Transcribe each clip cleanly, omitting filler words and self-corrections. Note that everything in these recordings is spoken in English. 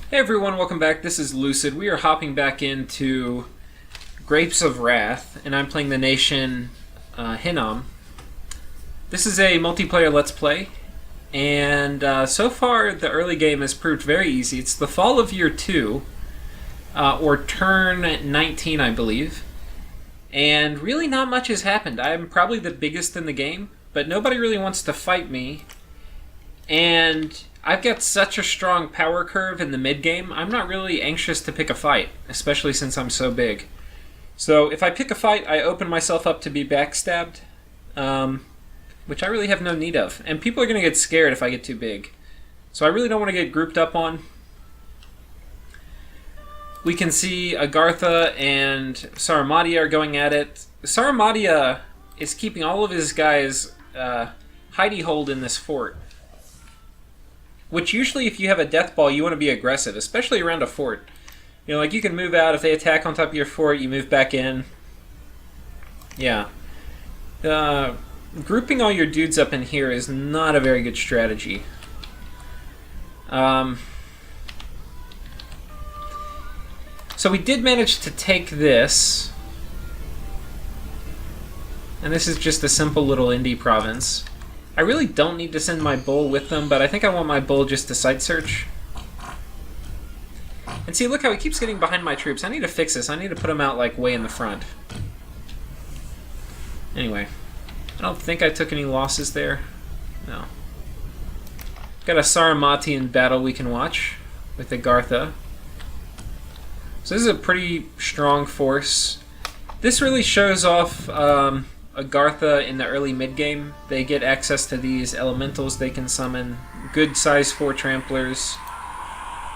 Hey everyone, welcome back. This is Lucid. We are hopping back into Grapes of Wrath, and I'm playing the Nation EA-Hinnom. This is a multiplayer Let's Play, and so far the early game has proved very easy. It's the fall of year 2, or turn 19, I believe, and really not much has happened. I'm probably the biggest in the game, but nobody really wants to fight me, and I've got such a strong power curve in the mid game, I'm not really anxious to pick a fight, especially since I'm so big. So if I pick a fight, I open myself up to be backstabbed, which I really have no need of. And people are going to get scared if I get too big. So I really don't want to get grouped up on. We can see Agartha and Saramatia are going at it. Saramatia is keeping all of his guys hidey-holed in this fort. Which usually, if you have a death ball, you want to be aggressive, especially around a fort. You know, like you can move out. If they attack on top of your fort, you move back in. Yeah. Grouping all your dudes up in here is not a very good strategy. So we did manage to take this. And this is just a simple little indie province. I really don't need to send my bull with them, but I think I want my bull just to site search. And see, look how he keeps getting behind my troops. I need to fix this. I need to put him out, like, way in the front. Anyway. I don't think I took any losses there. No. Got a Saramatian battle we can watch with Agartha. So this is a pretty strong force. This really shows off Agartha in the early mid-game. They get access to these elementals they can summon. Good size 4 tramplers.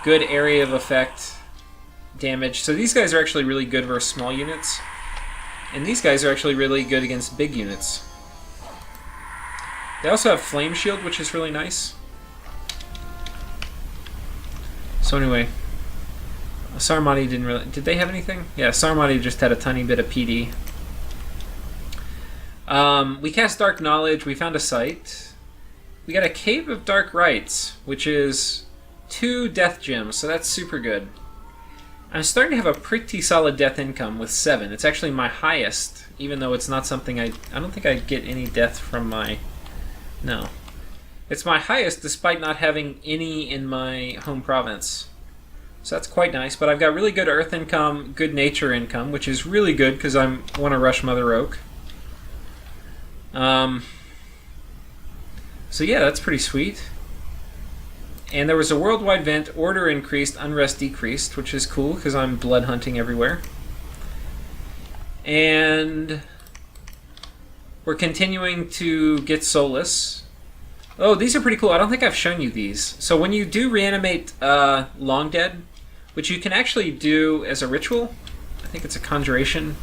Good area of effect damage. So these guys are actually really good versus small units. And these guys are actually really good against big units. They also have Flame Shield, which is really nice. So anyway, Saramati didn't really... Did they have anything? Yeah, Saramati just had a tiny bit of PD. We cast Dark Knowledge, we found a site. We got a Cave of Dark Rites, which is 2 death gems, so that's super good. I'm starting to have a pretty solid death income with 7. It's actually my highest, even though it's not something I don't think I get any death from my... No. It's my highest despite not having any in my home province. So that's quite nice, but I've got really good earth income, good nature income, which is really good because I want to rush Mother Oak. So yeah, that's pretty sweet. And there was a worldwide event, order increased, unrest decreased, which is cool because I'm blood hunting everywhere. And we're continuing to get Solace. Oh, these are pretty cool. I don't think I've shown you these. So when you do reanimate Long Dead, which you can actually do as a ritual, I think it's a conjuration.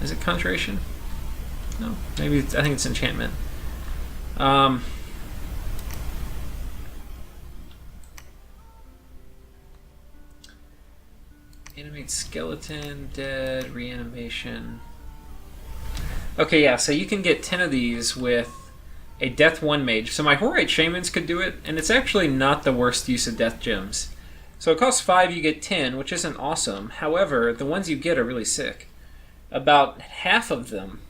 Is it conjuration? No, maybe I think it's enchantment. Animate skeleton, dead, reanimation. Okay, yeah, so you can get 10 of these with a Death 1 mage. So my Horite Shamans could do it, and it's actually not the worst use of death gems. So it costs 5, you get 10, which isn't awesome. However, the ones you get are really sick. About half of them,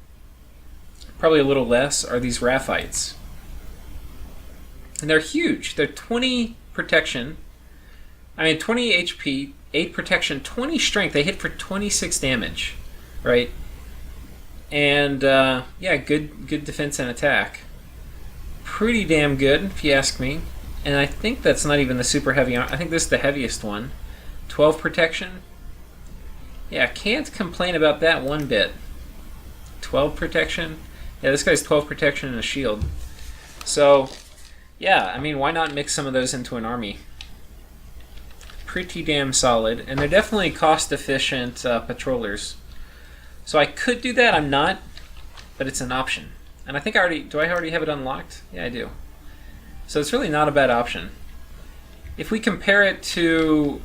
probably a little less, are these Raphites. And they're huge. They're 20 protection. 20 HP, 8 protection, 20 strength. They hit for 26 damage, right? And, yeah, good defense and attack. Pretty damn good, if you ask me. And I think that's not even the super heavy. I think this is the heaviest one. 12 protection. Yeah, can't complain about that one bit. 12 protection. Yeah, this guy's 12 protection and a shield. So, yeah, I mean, why not mix some of those into an army? Pretty damn solid. And they're definitely cost-efficient patrollers. So I could do that, I'm not, but it's an option. And I think do I already have it unlocked? Yeah, I do. So it's really not a bad option. If we compare it to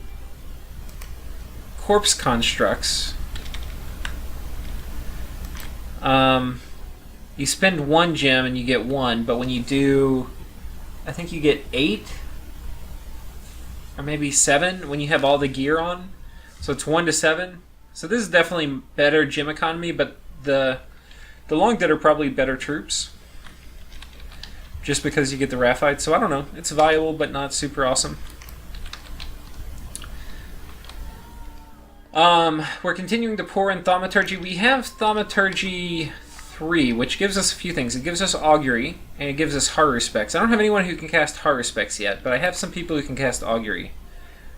corpse constructs, you spend 1 gem and you get 1, but when you do, I think you get 8 or maybe 7 when you have all the gear on. So it's 1 to 7. So this is definitely better gym economy, but the long dead are probably better troops. Just because you get the Raphite. So I don't know. It's viable, but not super awesome. We're continuing to pour in Thaumaturgy. We have Thaumaturgy 3, which gives us a few things. It gives us Augury, and it gives us Haruspects. I don't have anyone who can cast Haruspects yet, but I have some people who can cast Augury.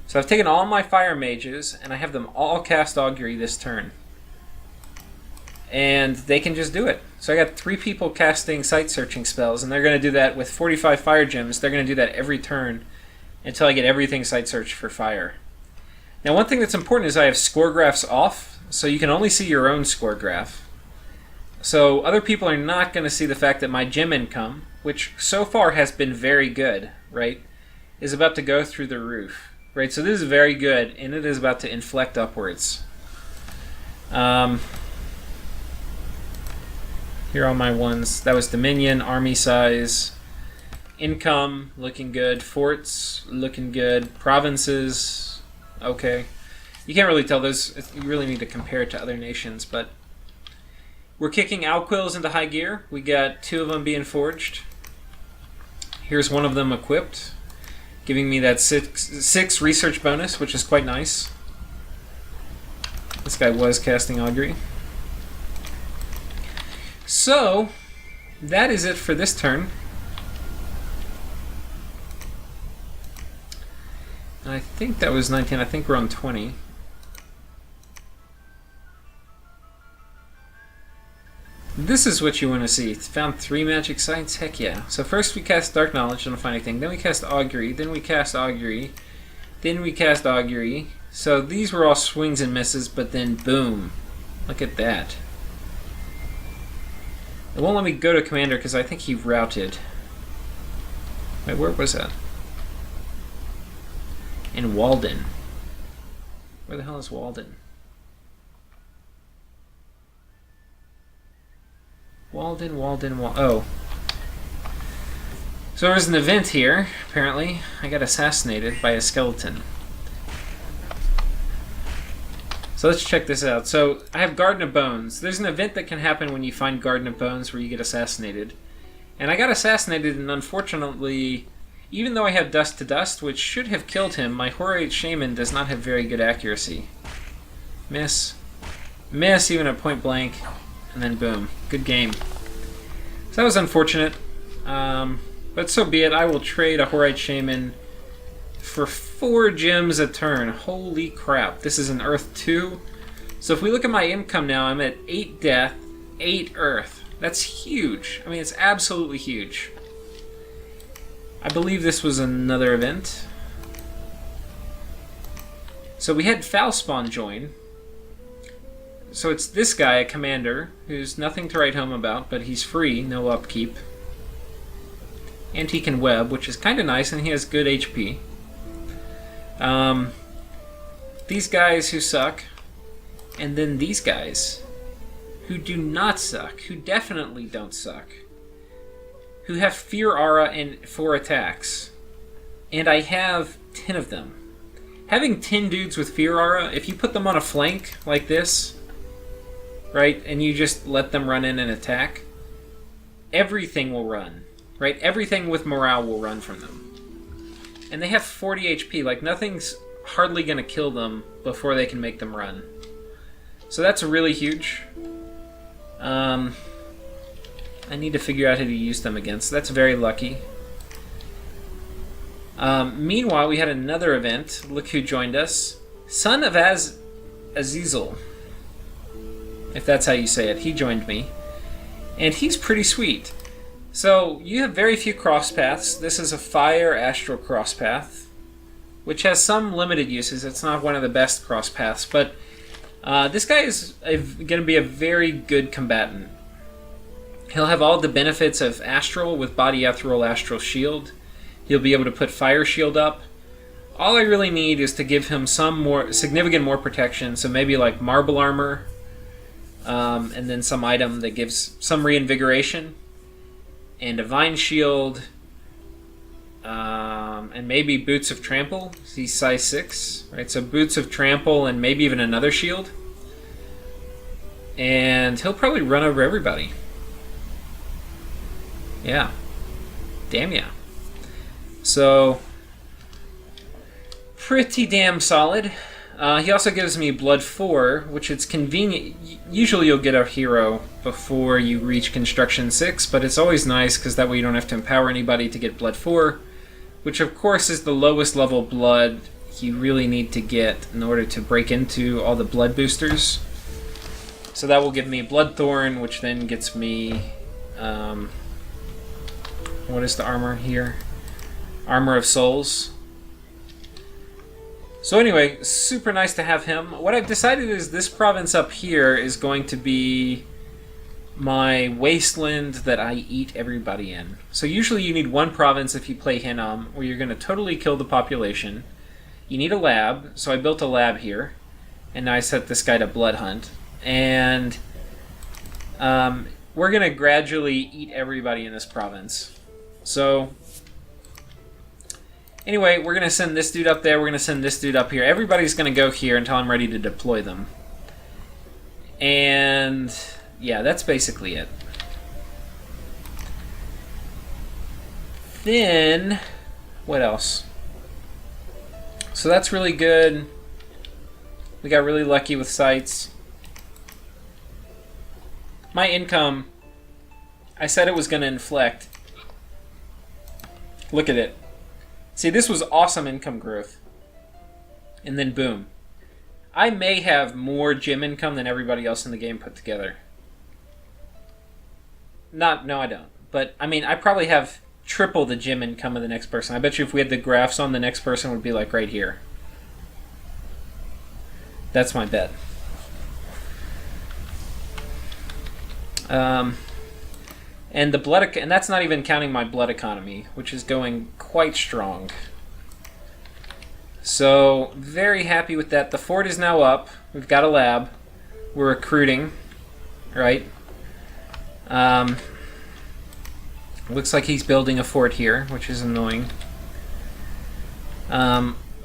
So I've taken all my Fire Mages, and I have them all cast Augury this turn. And they can just do it. So I got 3 people casting sight-searching spells, and they're going to do that with 45 Fire Gems. They're going to do that every turn until I get everything sight-searched for fire. Now, one thing that's important is I have score graphs off, so you can only see your own score graph. So other people are not going to see the fact that my gem income, which so far has been very good, right, is about to go through the roof. Right, so this is very good, and it is about to inflect upwards. Here are all my ones. That was Dominion, Army size, income, looking good, forts, looking good, provinces, okay. You can't really tell those. You really need to compare it to other nations, but we're kicking Alquils into high gear. We got 2 of them being forged. Here's one of them equipped, giving me that 6 research bonus, which is quite nice. This guy was casting Augury. So, that is it for this turn. I think that was 19. I think we're on 20. This is what you want to see. Found 3 magic sites? Heck yeah. So first we cast Dark Knowledge, don't find anything. Then we cast Augury. Then we cast Augury. Then we cast Augury. So these were all swings and misses, but then boom. Look at that. It won't let me go to Commander because I think he routed. Wait, where was that? In Walden. Where the hell is Walden? Walden. Oh. So there was an event here, apparently. I got assassinated by a skeleton. So let's check this out. So I have Garden of Bones. There's an event that can happen when you find Garden of Bones where you get assassinated. And I got assassinated, and unfortunately, even though I have Dust to Dust, which should have killed him, my Horate Shaman does not have very good accuracy. Miss. Miss, even at point blank. And then boom. Good game. So that was unfortunate. But so be it. I will trade a Horite Shaman for 4 gems a turn. Holy crap. This is an Earth 2. So if we look at my income now, I'm at 8 Death, 8 Earth. That's huge. I mean, it's absolutely huge. I believe this was another event. So we had Foulspawn join. So it's this guy, a commander, who's nothing to write home about, but he's free, no upkeep. And he can web, which is kind of nice, and he has good HP. These guys who suck, and then these guys who do not suck, who definitely don't suck, who have Fear Aura and 4 attacks. And I have 10 of them. Having 10 dudes with Fear Aura, if you put them on a flank like this, right, and you just let them run in and attack, everything will run, right? Everything with morale will run from them. And they have 40 HP, like nothing's hardly going to kill them before they can make them run. So that's really huge. I need to figure out how to use them again, so that's very lucky. Meanwhile, we had another event. Look who joined us. Son of Azazel, if that's how you say it. He joined me. And he's pretty sweet. So, you have very few cross paths. This is a Fire Astral cross path, which has some limited uses. It's not one of the best cross paths, but this guy is going to be a very good combatant. He'll have all the benefits of Astral with Body Ethereal Astral Shield. He'll be able to put Fire Shield up. All I really need is to give him some more significant more protection, so maybe like Marble Armor, and then some item that gives some reinvigoration, and Divine Shield, and maybe Boots of Trample. He's size 6, right? So Boots of Trample and maybe even another shield. And he'll probably run over everybody. Yeah. Damn yeah. So, pretty damn solid. He also gives me Blood 4, which is convenient. Usually you'll get a hero before you reach Construction 6, but it's always nice because that way you don't have to empower anybody to get Blood 4, which of course is the lowest level blood you really need to get in order to break into all the blood boosters. So that will give me Bloodthorn, which then gets me... what is the armor here? Armor of Souls. So anyway, super nice to have him. What I've decided is this province up here is going to be my wasteland that I eat everybody in. So usually you need one province if you play Hinnom, where you're going to totally kill the population. You need a lab, so I built a lab here, and now I set this guy to Blood Hunt. And we're going to gradually eat everybody in this province. So... anyway, we're going to send this dude up there, we're going to send this dude up here. Everybody's going to go here until I'm ready to deploy them. And yeah, that's basically it. Then, what else? So that's really good. We got really lucky with sites. My income, I said it was going to inflect. Look at it. See, this was awesome income growth. And then boom. I may have more gym income than everybody else in the game put together. No, I don't. But, I mean, I probably have triple the gym income of the next person. I bet you if we had the graphs on, the next person would be like right here. That's my bet. And the blood, and that's not even counting my blood economy, which is going quite strong. So, very happy with that. The fort is now up. We've got a lab. We're recruiting, right? Looks like he's building a fort here, which is annoying.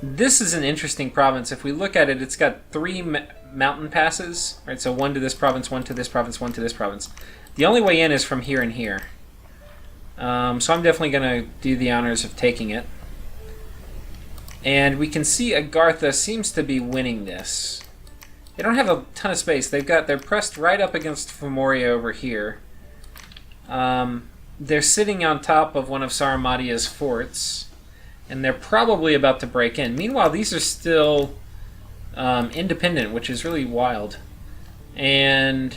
This is an interesting province. If we look at it, it's got 3 mountain passes, right? So 1 to this province, 1 to this province, 1 to this province. The only way in is from here and here. So I'm definitely going to do the honors of taking it. And we can see Agartha seems to be winning this. They don't have a ton of space. They're pressed right up against Femoria over here. They're sitting on top of one of Saramatia's forts, and they're probably about to break in. Meanwhile, these are still independent, which is really wild. And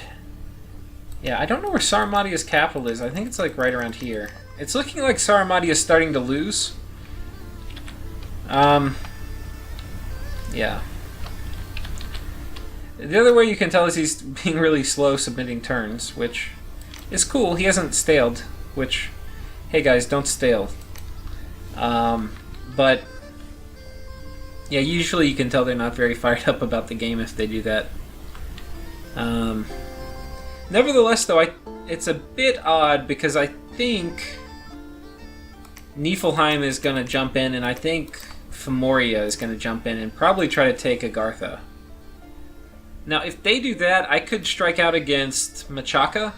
yeah, I don't know where Saramatia's capital is. I think it's like right around here. It's looking like Saramatia is starting to lose. Yeah. The other way you can tell is he's being really slow submitting turns, which is cool. He hasn't staled, which, hey guys, don't stale. But yeah, usually you can tell they're not very fired up about the game if they do that. Nevertheless, though, it's a bit odd because I think Niflheim is going to jump in, and I think Femoria is going to jump in and probably try to take Agartha. Now, if they do that, I could strike out against Machaka,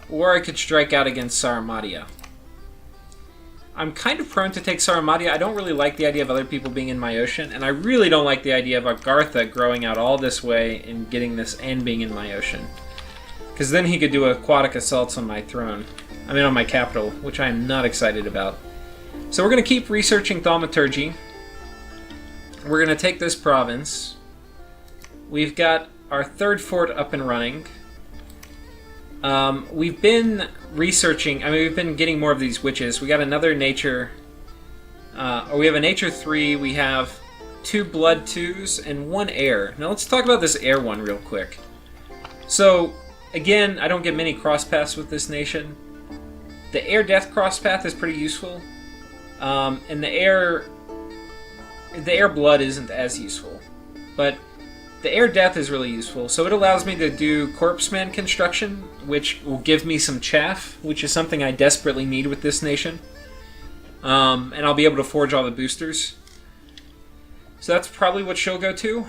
or I could strike out against Saramatia. I'm kind of prone to take Saramatia. I don't really like the idea of other people being in my ocean, and I really don't like the idea of Agartha growing out all this way and getting this and being in my ocean. Because then he could do aquatic assaults on my throne. I mean on my capital, which I am not excited about. So we're going to keep researching thaumaturgy. We're going to take this province. We've got our 3rd fort up and running. We've been researching, we've been getting more of these witches. We got another nature, we have a nature 3, we have 2 blood 2s, and 1 air. Now let's talk about this air one real quick. So, again, I don't get many cross paths with this nation. The air death cross path is pretty useful, and the air blood isn't as useful, but the air death is really useful. So it allows me to do corpseman construction, which will give me some chaff, which is something I desperately need with this nation. And I'll be able to forge all the boosters. So that's probably what she'll go to.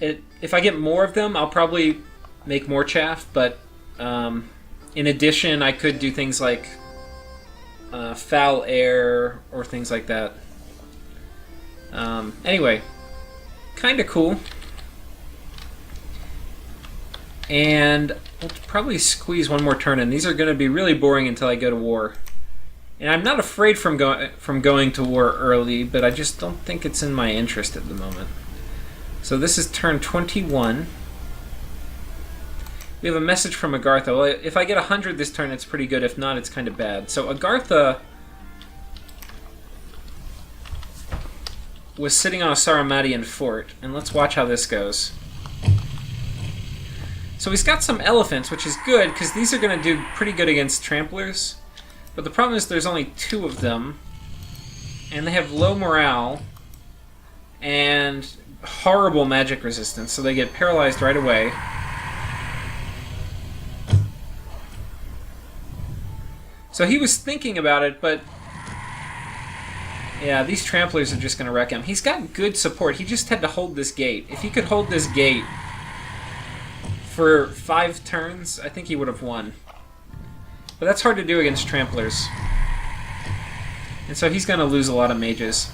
If I get more of them, I'll probably make more chaff, but in addition, I could do things like foul air or things like that. Anyway, kind of cool. And we'll probably squeeze one more turn in. These are going to be really boring until I go to war. And I'm not afraid from going to war early, but I just don't think it's in my interest at the moment. So this is turn 21. We have a message from Agartha. Well, if I get 100 this turn, it's pretty good. If not, it's kind of bad. So Agartha was sitting on a Saramatian fort, and let's watch how this goes. So he's got some elephants, which is good, because these are going to do pretty good against tramplers. But the problem is there's only 2 of them, and they have low morale and horrible magic resistance, so they get paralyzed right away. So he was thinking about it, but yeah, these tramplers are just going to wreck him. He's got good support. He just had to hold this gate. If he could hold this gate for 5 turns, I think he would have won. But that's hard to do against tramplers. And so he's going to lose a lot of mages.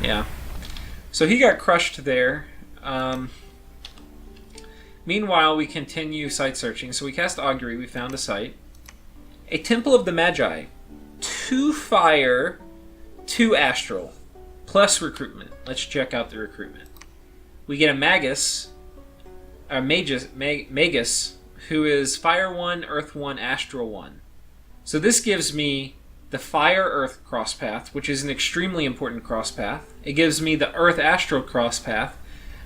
Yeah. So he got crushed there. Meanwhile, we continue site searching. So we cast Augury. We found a site. A Temple of the Magi. 2 fire, 2 astral. Plus recruitment. Let's check out the recruitment. We get a Magus, Magus, who is Fire 1, Earth 1, Astral 1. So this gives me the Fire-Earth cross path, which is an extremely important cross path. It gives me the Earth-Astral cross path,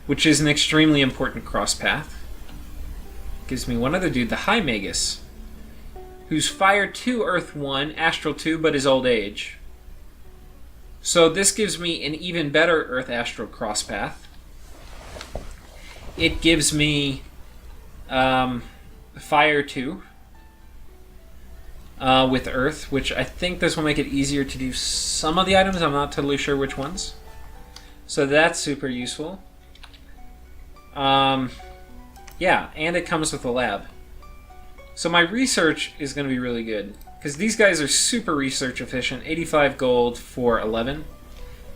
which is an extremely important cross path. It gives me one other dude, the High Magus, who's Fire 2, Earth 1, Astral 2, but is Old Age. So this gives me an even better Earth-Astral cross path. It gives me Fire 2 with Earth, which I think this will make it easier to do some of the items. I'm not totally sure which ones. So that's super useful. Yeah, and it comes with a lab. So my research is going to be really good, because these guys are super research efficient. 85 gold for 11.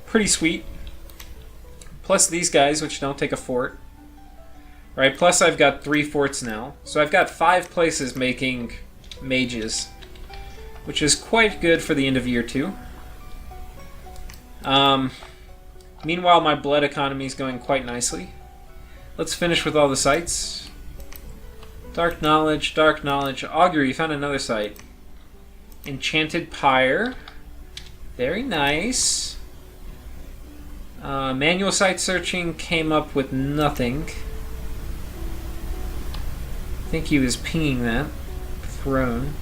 Pretty sweet. Plus these guys, which don't take a fort. Right, plus I've got 3 forts now. So I've got 5 places making mages, which is quite good for the end of year 2. Meanwhile, my blood economy is going quite nicely. Let's finish with all the sites. Dark Knowledge, Dark Knowledge. Augury, found another site. Enchanted Pyre. Very nice. Manual site searching came up with nothing. I think he was pinging that. Throne.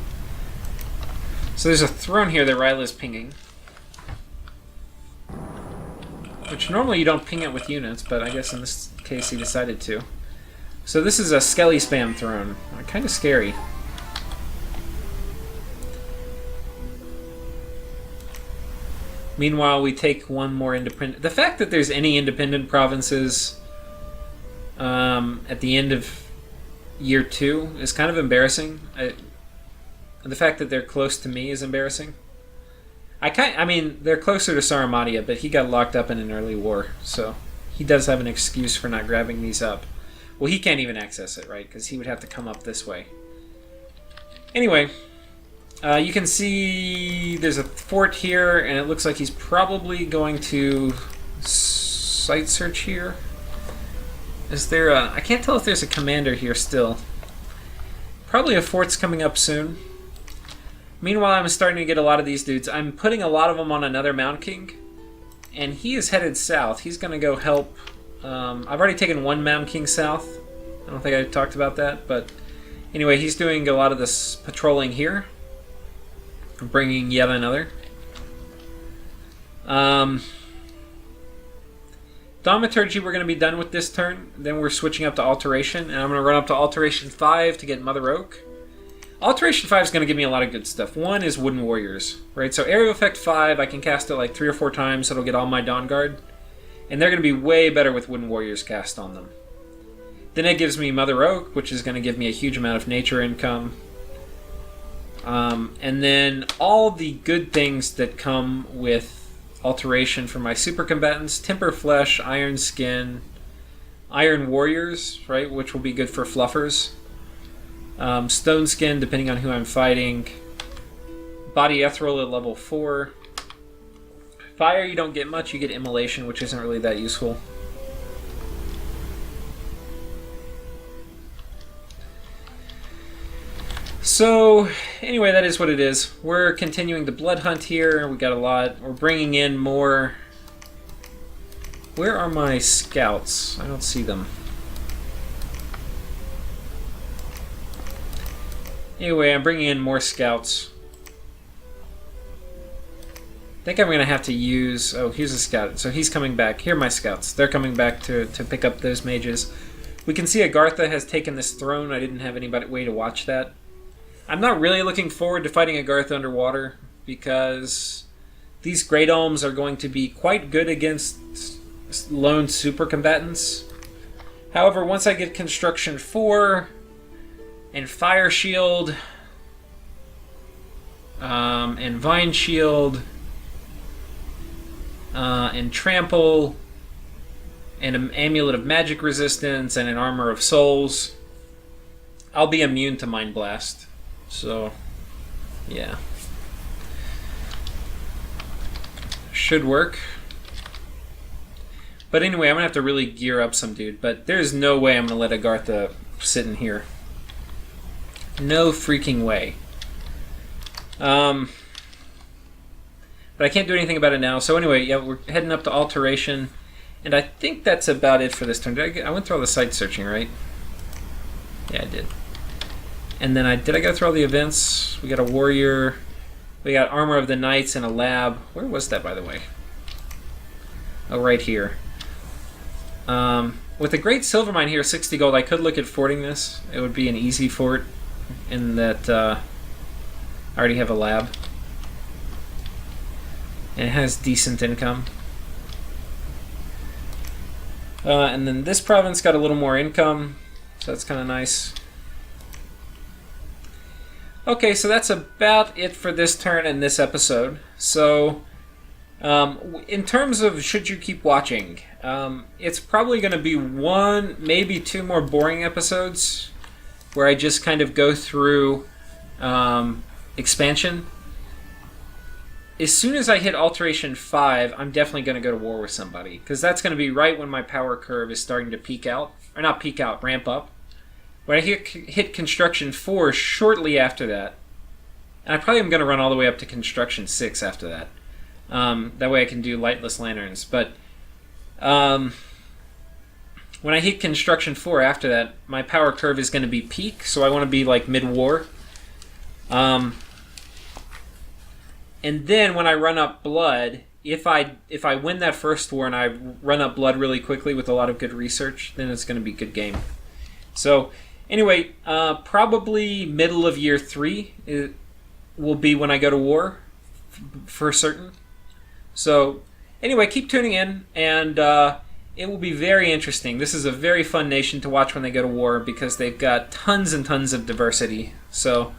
So there's a throne here that Ryla's pinging. Which normally you don't ping it with units, but I guess in this case he decided to. So this is a Skelly Spam throne. Kind of scary. Meanwhile, we take one more independent... The fact that there's any independent provinces at the end of year 2 is kind of embarrassing. The fact that they're close to me is embarrassing. I mean, they're closer to Saramatia, but he got locked up in an early war, so he does have an excuse for not grabbing these up. Well, he can't even access it, right? Because he would have to come up this way. Anyway, you can see there's a fort here, and it looks like he's probably going to site search here. Is there a... I can't tell if there's a commander here still. Probably a fort's coming up soon. Meanwhile, I'm starting to get a lot of these dudes. I'm putting a lot of them on another Mound King, and he is headed south. He's going to go help... I've already taken one Mound King south. I don't think I talked about that, but anyway, he's doing a lot of this patrolling here. Bringing yet another. Thaumaturgy we're going to be done with this turn. Then we're switching up to Alteration, and I'm going to run up to Alteration 5 to get Mother Oak. Alteration 5 is going to give me a lot of good stuff. One is Wooden Warriors, right? So Area of Effect 5, I can cast it like 3 or 4 times, so it'll get all my Dawn Guard. And they're going to be way better with Wooden Warriors cast on them. Then it gives me Mother Oak, which is going to give me a huge amount of nature income. And then all the good things that come with Alteration for my super combatants: Temper Flesh, Iron Skin, Iron Warriors, right, which will be good for fluffers. Stone Skin, depending on who I'm fighting. Body Ethereal at level 4. Fire, you don't get much. You get Immolation, which isn't really that useful. So, anyway, that is what it is. We're continuing the blood hunt here. We got a lot. We're bringing in more. Where are my scouts? I don't see them. Anyway, I'm bringing in more scouts. I think I'm going to have to use... Oh, here's a scout. So he's coming back. Here are my scouts. They're coming back to pick up those mages. We can see Agartha has taken this throne. I didn't have anybody way to watch that. I'm not really looking forward to fighting Agartha underwater, because these Great Elms are going to be quite good against lone super combatants. However, once I get Construction 4... and Fire Shield, and Vine Shield, and Trample, and an Amulet of Magic Resistance, and an Armor of Souls, I'll be immune to Mind Blast. So, yeah. Should work. But anyway, I'm going to have to really gear up some dude. But there's no way I'm going to let Agartha sit in here. No freaking way. But I can't do anything about it now. So anyway, yeah, we're heading up to Alteration. And I think that's about it for this turn. I went through all the site searching, right? Yeah, I did. And then did I go through all the events? We got a Warrior. We got Armor of the Knights and a Lab. Where was that, by the way? Oh, right here. With the Great Silver Mine here, 60 gold, I could look at forting this. It would be an easy fort, in that I already have a lab. And it has decent income. And then this province got a little more income, so that's kind of nice. Okay, so that's about it for this turn and this episode. So, in terms of should you keep watching, it's probably going to be 1, maybe 2 more boring episodes where I just kind of go through expansion. As soon as I hit Alteration 5, I'm definitely going to go to war with somebody, because that's going to be right when my power curve is starting to peak out. Or not peak out, ramp up. When I hit Construction 4 shortly after that, and I probably am going to run all the way up to Construction 6 after that. That way I can do Lightless Lanterns. But when I hit Construction 4 after that, my power curve is going to be peak, so I want to be like mid-war. And then when I run up Blood, if I win that first war and I run up Blood really quickly with a lot of good research, then it's going to be a good game. So anyway, probably middle of year 3 will be when I go to war, for certain. So anyway, keep tuning in, and it will be very interesting. This is a very fun nation to watch when they go to war, because they've got tons and tons of diversity. So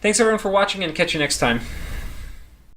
thanks everyone for watching, and catch you next time.